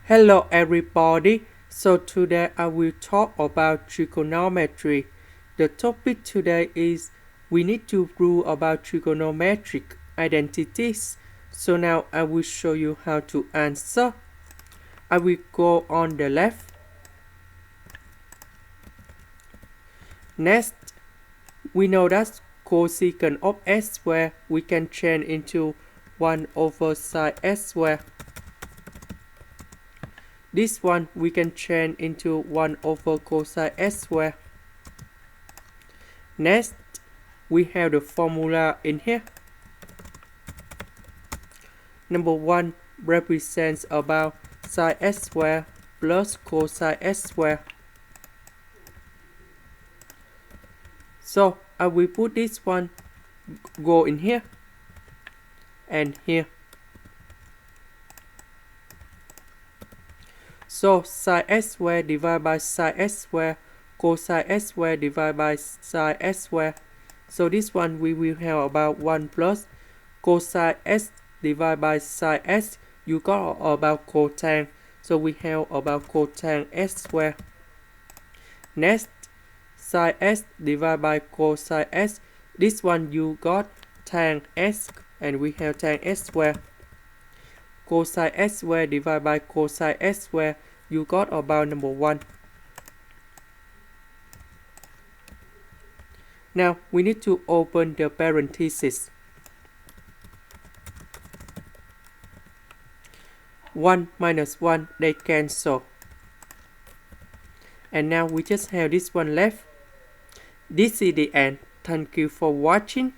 Hello everybody, so today I will talk about trigonometry. The topic today is we need to rule about trigonometric identities. So now I will show you how to answer. I will go on the left. Next, we know that cosecant of s squared we can change into 1 over sine s squared. This one we can change into 1 over cosine s squared. Next, we have the formula in here. Number 1 represents about sine s squared plus cosine s squared. So I will put this one go in here and here. So sine s squared divided by sine s squared, cosine s squared divided by sine s squared. So this one we will have about 1 plus cosine s divided by sine s. You got about cotangent. So we have about cotangent s squared. Next, sine s divided by cosine s. This one you got tan s and we have tan s squared. Cosine s squared divided by cosine s squared, you got about number 1. Now we need to open the parentheses. 1 minus 1, they cancel. And now we just have this one left. This is the end. Thank you for watching.